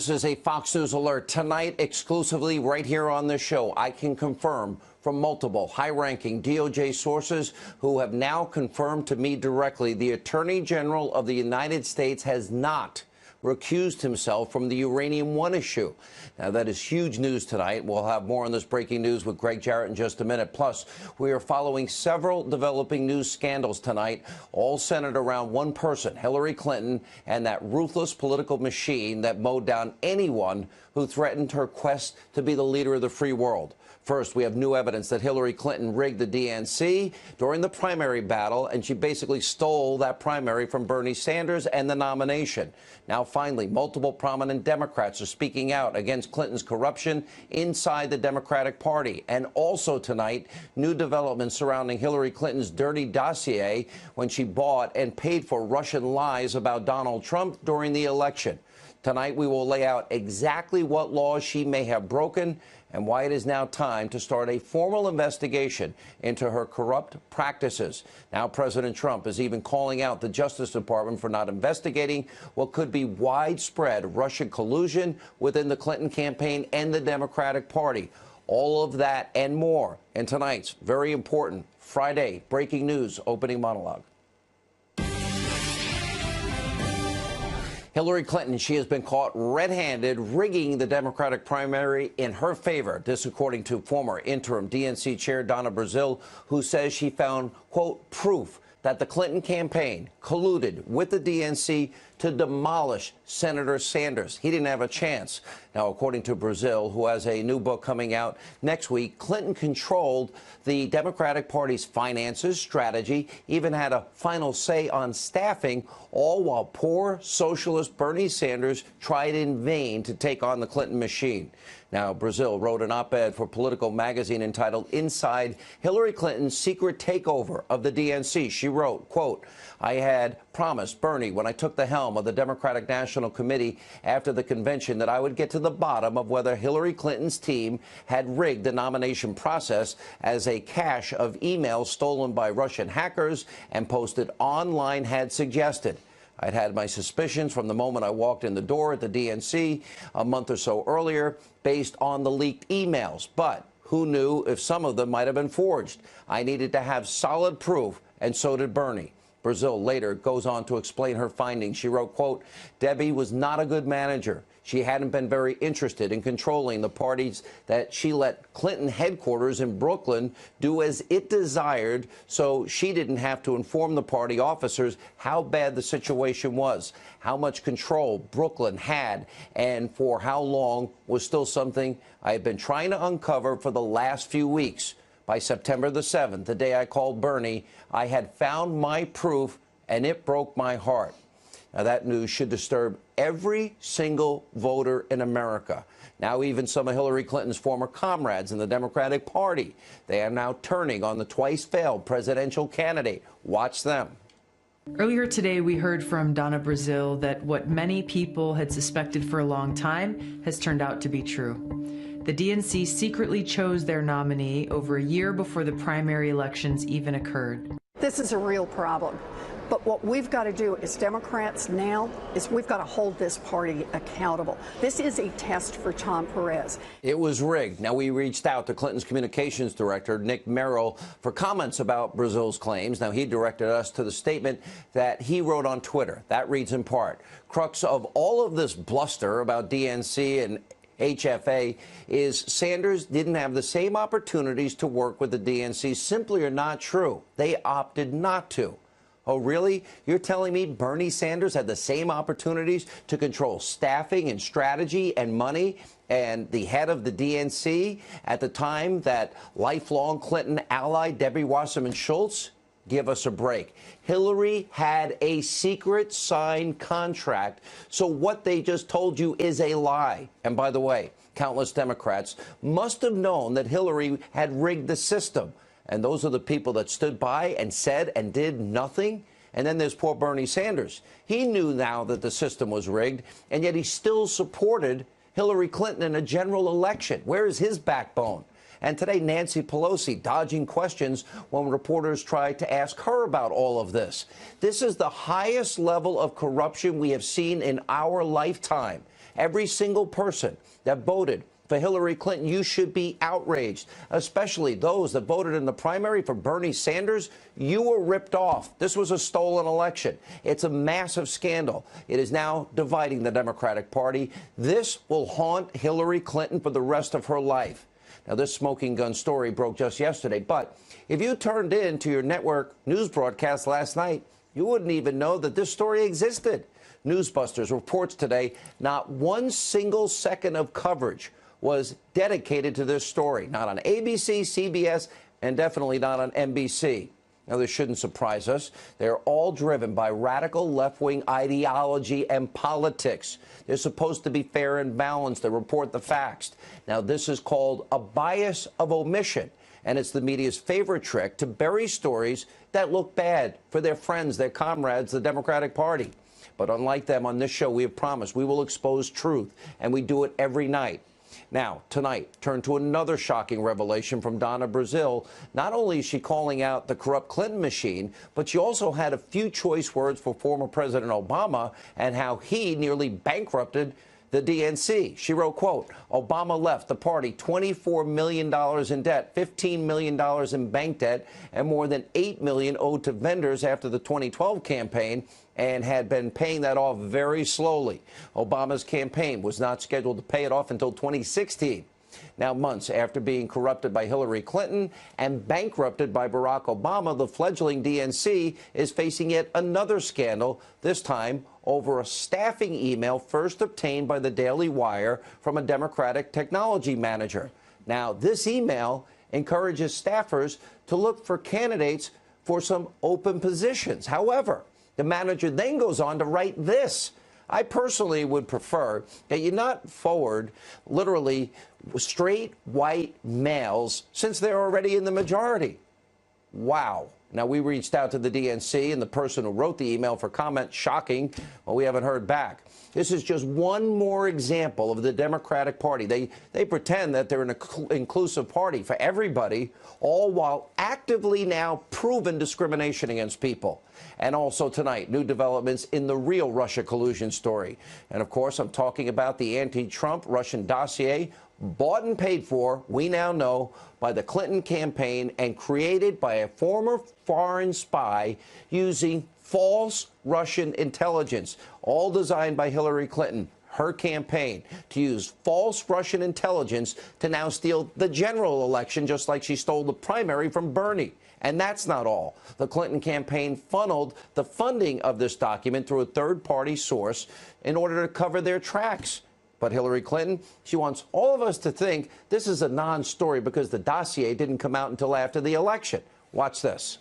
This is a Fox News alert. Tonight, exclusively right here on this show, I can confirm from multiple high-ranking DOJ sources who have now confirmed to me directly the Attorney General of the United States has not recused himself from the Uranium One issue. Now, that is huge news tonight. We'll have more on this breaking news with Greg Jarrett in just a minute. Plus, we are following several developing news scandals tonight, all centered around one person, Hillary Clinton, and that ruthless political machine that mowed down anyone who threatened her quest to be the leader of the free world. First, we have new evidence that Hillary Clinton rigged the DNC during the primary battle, and she basically stole that primary from Bernie Sanders and the nomination. Now, finally, multiple prominent Democrats are speaking out against Clinton's corruption inside the Democratic Party. And also tonight, new developments surrounding Hillary Clinton's dirty dossier when she bought and paid for Russian lies about Donald Trump during the election. Tonight, we will lay out exactly what laws she may have broken and why it is now time to start a formal investigation into her corrupt practices. Now, President Trump is even calling out the Justice Department for not investigating what could be widespread Russian collusion within the Clinton campaign and the Democratic Party. All of that and more in tonight's very important Friday breaking news opening monologue. Hillary Clinton, she has been caught red-handed rigging the Democratic primary in her favor. This according to former interim DNC chair Donna Brazile, who says she found, quote, proof that the Clinton campaign colluded with the DNC to demolish Senator Sanders. He didn't have a chance. Now, according to Brazile, who has a new book coming out next week, Clinton controlled the Democratic Party's finances, strategy, even had a final say on staffing, all while poor socialist Bernie Sanders tried in vain to take on the Clinton machine. Now, Brazile wrote an op-ed for Politico magazine entitled Inside Hillary Clinton's Secret Takeover of the DNC. She wrote, quote, I had promised Bernie when I took the helm of the Democratic National Committee after the convention that I would get to the bottom of whether Hillary Clinton's team had rigged the nomination process as a cache of emails stolen by Russian hackers and posted online had suggested. I'd had my suspicions from the moment I walked in the door at the DNC a month or so earlier based on the leaked emails. But who knew if some of them might have been forged? I needed to have solid proof, and so did Bernie. Brazile later goes on to explain her findings. She wrote, quote, Debbie was not a good manager. She hadn't been very interested in controlling the parties that she let Clinton headquarters in Brooklyn do as it desired, so she didn't have to inform the party officers how bad the situation was. How much control Brooklyn had and for how long was still something I have been trying to uncover for the last few weeks. By September the 7th, the day I called Bernie, I had found my proof, and it broke my heart. Now, that news should disturb every single voter in America. Now, even some of Hillary Clinton's former comrades in the Democratic Party, they are now turning on the twice-failed presidential candidate. Watch them. Earlier today, we heard from Donna Brazile that what many people had suspected for a long time has turned out to be true. The DNC secretly chose their nominee over a year before the primary elections even occurred. This is a real problem. But what we've got to do as Democrats now is we've got to hold this party accountable. This is a test for Tom Perez. It was rigged. Now, we reached out to Clinton's communications director, Nick Merrill, for comments about Brazile's claims. Now, he directed us to the statement that he wrote on Twitter. That reads in part, crux of all of this bluster about DNC and HFA is Sanders didn't have the same opportunities to work with the DNC. Simply are not true. They opted not to. Oh, really? You're telling me Bernie Sanders had the same opportunities to control staffing and strategy and money and the head of the DNC at the time that lifelong Clinton ally Debbie Wasserman Schultz? Give us a break. Hillary had a secret signed contract, so what they just told you is a lie. And by the way, countless Democrats must have known that Hillary had rigged the system. And those are the people that stood by and said and did nothing. And then there's poor Bernie Sanders. He knew now that the system was rigged, and yet he still supported Hillary Clinton in a general election. Where is his backbone? And today, Nancy Pelosi dodging questions when reporters tried to ask her about all of this. This is the highest level of corruption we have seen in our lifetime. Every single person that voted for Hillary Clinton, you should be outraged, especially those that voted in the primary for Bernie Sanders. You were ripped off. This was a stolen election. It's a massive scandal. It is now dividing the Democratic Party. This will haunt Hillary Clinton for the rest of her life. Now, this smoking gun story broke just yesterday, but if you turned in to your network news broadcast last night, you wouldn't even know that this story existed. Newsbusters reports today not one single second of coverage was dedicated to this story, not on ABC, CBS, and definitely not on NBC. Now, this shouldn't surprise us. They're all driven by radical left-wing ideology and politics. They're supposed to be fair and balanced. They report the facts. Now, this is called a bias of omission, and it's the media's favorite trick to bury stories that look bad for their friends, their comrades, the Democratic Party. But unlike them, on this show, we have promised we will expose truth, and we do it every night. Now, tonight, turn to another shocking revelation from Donna Brazile. Not only is she calling out the corrupt Clinton machine, but she also had a few choice words for former President Obama and how he nearly bankrupted the DNC. She wrote, quote, Obama left the party $24 million in debt, $15 million in bank debt, and more than $8 million owed to vendors after the 2012 campaign, and had been paying that off very slowly. Obama's campaign was not scheduled to pay it off until 2016. Now, months after being corrupted by Hillary Clinton and bankrupted by Barack Obama, the fledgling DNC is facing yet another scandal, this time over a staffing email first obtained by the Daily Wire from a Democratic technology manager. Now, this email encourages staffers to look for candidates for some open positions. However, the manager then goes on to write this. I personally would prefer that you not forward literally straight white males since they're already in the majority. Wow. Now, we reached out to the DNC and the person who wrote the email for comment. Shocking. Well, we haven't heard back. This is just one more example of the Democratic Party. They pretend that they're an inclusive party for everybody, all while actively now proving discrimination against people. And also tonight, new developments in the real Russia collusion story. And of course, I'm talking about the anti-Trump Russian dossier, bought and paid for, we now know, by the Clinton campaign and created by a former foreign spy using false Russian intelligence, all designed by Hillary Clinton, her campaign, to use false Russian intelligence to now steal the general election, just like she stole the primary from Bernie. And that's not all. The Clinton campaign funneled the funding of this document through a third-party source in order to cover their tracks. But Hillary Clinton, she wants all of us to think this is a non-story because the dossier didn't come out until after the election. Watch this.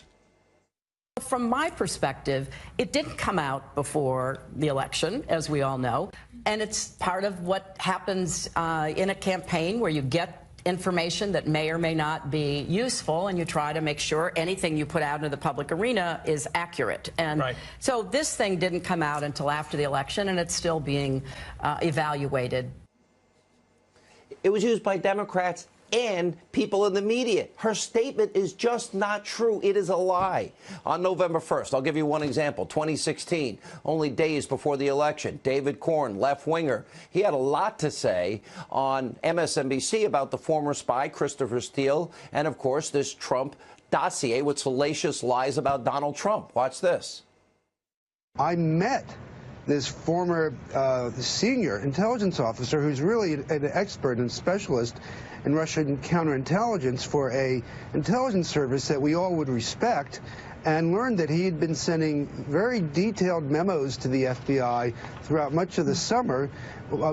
From my perspective, it didn't come out before the election, as we all know, and it's part of what happens in a campaign where you get information that may or may not be useful, and you try to make sure anything you put out into the public arena is accurate. And so this thing didn't come out until after the election, and it's still being evaluated. It was used by Democrats and people in the media. Her statement is just not true. It is a lie. On November 1st, I'll give you one example, 2016, only days before the election, David Corn, left-winger, he had a lot to say on MSNBC about the former spy, Christopher Steele, and, of course, this Trump dossier with salacious lies about Donald Trump. Watch this. I met this former senior intelligence officer who's really an expert and specialist in Russian counterintelligence for a intelligence service that we all would respect, and learned that he had been sending very detailed memos to the FBI throughout much of the summer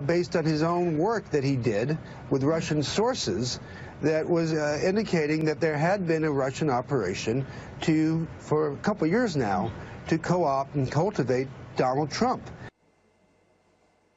based on his own work that he did with Russian sources that was indicating that there had been a Russian operation for a couple of years now, to co-opt and cultivate Donald Trump.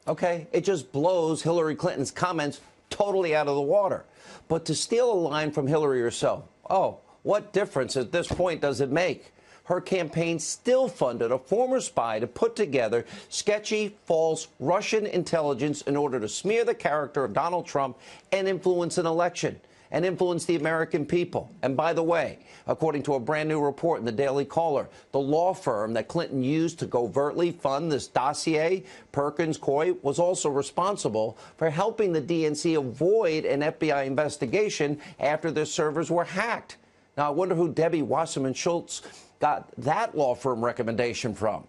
Okay, it just blows Hillary Clinton's comments totally out of the water. But to steal a line from Hillary herself, oh, what difference at this point does it make? Her campaign still funded a former spy to put together sketchy, false Russian intelligence in order to smear the character of Donald Trump and influence an election. and influence the American people. And by the way, according to a brand new report in the Daily Caller, the law firm that Clinton used to covertly fund this dossier, Perkins Coie, was also responsible for helping the DNC avoid an FBI investigation after their servers were hacked. Now, I wonder who Debbie Wasserman Schultz got that law firm recommendation from.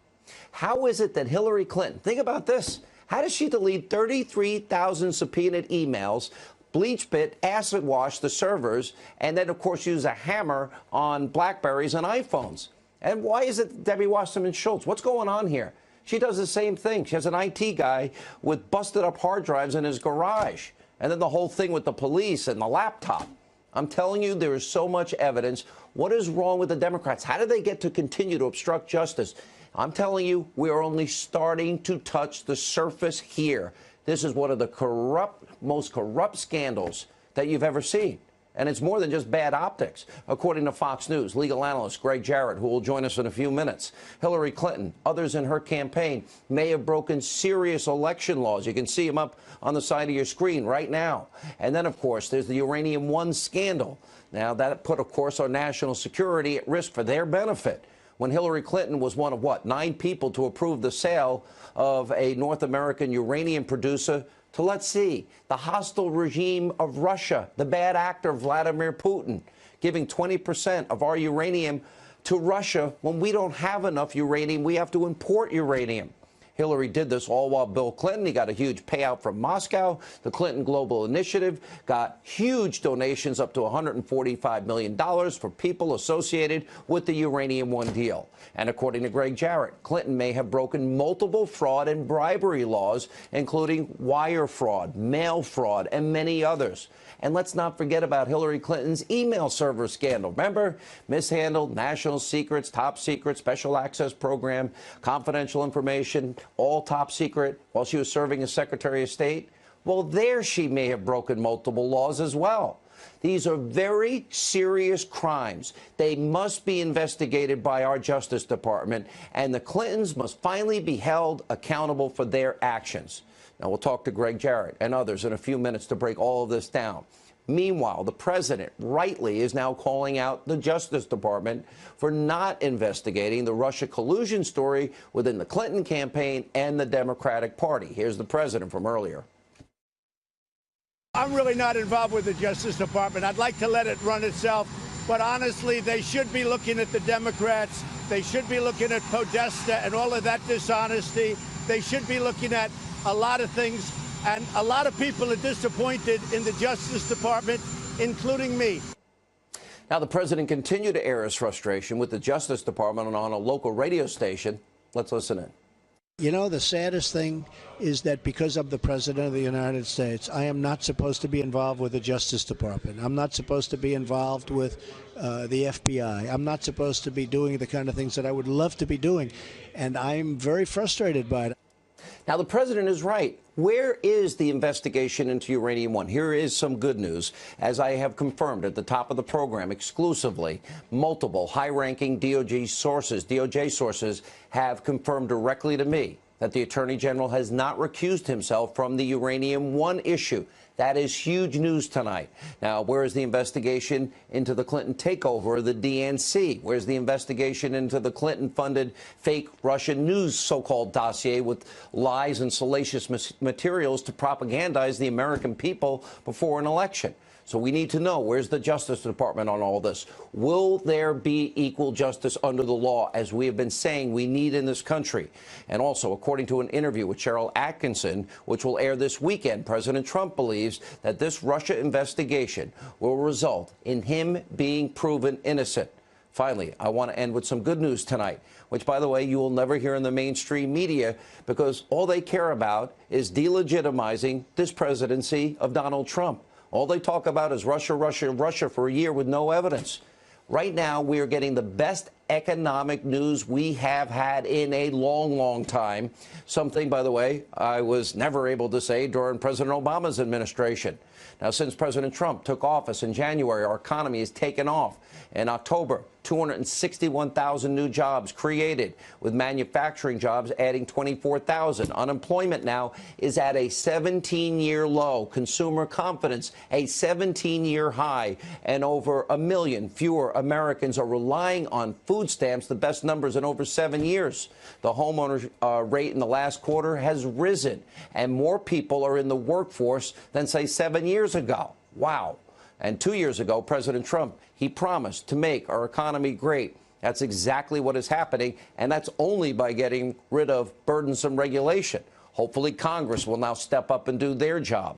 How is it that Hillary Clinton, think about this, how does she delete 33,000 subpoenaed emails, bleach bit, acid wash the servers, and then, of course, use a hammer on Blackberries and iPhones? And why is it Debbie Wasserman Schultz? What's going on here? She does the same thing. She has an IT guy with busted up hard drives in his garage. And then the whole thing with the police and the laptop. I'm telling you, there is so much evidence. What is wrong with the Democrats? How did they get to continue to obstruct justice? I'm telling you, we are only starting to touch the surface here. This is one of the most corrupt scandals that you've ever seen. And it's more than just bad optics. According to Fox News, legal analyst Greg Jarrett, who will join us in a few minutes, Hillary Clinton, others in her campaign may have broken serious election laws. You can see them up on the side of your screen right now. And then, of course, there's the Uranium One scandal. Now, that put, of course, our national security at risk for their benefit. When Hillary Clinton was one of, 9 people to approve the sale of a North American uranium producer to, let's see, the hostile regime of Russia, the bad actor Vladimir Putin, giving 20% of our uranium to Russia when we don't have enough uranium. We have to import uranium. Hillary did this all while Bill Clinton, he got a huge payout from Moscow. The Clinton Global Initiative got huge donations up to $145 million for people associated with the Uranium One deal. And according to Greg Jarrett, Clinton may have broken multiple fraud and bribery laws, including wire fraud, mail fraud, and many others. And let's not forget about Hillary Clinton's email server scandal. Remember? Mishandled national secrets, top secret, special access program, confidential information, all top secret while she was serving as Secretary of State. Well, there she may have broken multiple laws as well. These are very serious crimes. They must be investigated by our Justice Department, and the Clintons must finally be held accountable for their actions. Now, we'll talk to Greg Jarrett and others in a few minutes to break all of this down. Meanwhile, the president rightly is now calling out the Justice Department for not investigating the Russia collusion story within the Clinton campaign and the Democratic Party. Here's the president from earlier. I'm really not involved with the Justice Department. I'd like to let it run itself. But honestly, they should be looking at the Democrats. They should be looking at Podesta and all of that dishonesty. They should be looking at a lot of things. And a lot of people are disappointed in the Justice Department, including me. Now, the president continued to air his frustration with the Justice Department on a local radio station. Let's listen in. You know, the saddest thing is that because I'm the President of the United States, I am not supposed to be involved with the Justice Department. I'm not supposed to be involved with the FBI. I'm not supposed to be doing the kind of things that I would love to be doing. And I'm very frustrated by it. Now, the president is right. Where is the investigation into Uranium One? Here is some good news. As I have confirmed at the top of the program exclusively, multiple high-ranking DOJ sources have confirmed directly to me that the Attorney General has not recused himself from the Uranium One issue. That is huge news tonight. Now, where is the investigation into the Clinton takeover of the DNC? Where's the investigation into the Clinton-funded fake Russian news so-called dossier with lies and salacious materials to propagandize the American people before an election? So we need to know, where's the Justice Department on all this? Will there be equal justice under the law, as we have been saying we need in this country? And also, according to an interview with Cheryl Atkinson, which will air this weekend, President Trump believes that this Russia investigation will result in him being proven innocent. Finally, I want to end with some good news tonight, which, by the way, you will never hear in the mainstream media because all they care about is delegitimizing this presidency of Donald Trump. All they talk about is Russia, Russia, Russia for a year with no evidence. Right now, we are getting the best economic news we have had in a long, long time. Something, by the way, I was never able to say during President Obama's administration. Now, since President Trump took office in January, our economy has taken off. In October, 261,000 new jobs created, with manufacturing jobs adding 24,000. Unemployment now is at a 17-year low. Consumer confidence, a 17-year high. And over 1 million fewer Americans are relying on food stamps, the best numbers in over 7 years. The homeowner rate in the last quarter has risen, and more people are in the workforce than, say, 7 years ago. Wow. And 2 years ago, President Trump, he promised to make our economy great. That's exactly what is happening, and that's only by getting rid of burdensome regulation. Hopefully, Congress will now step up and do their job.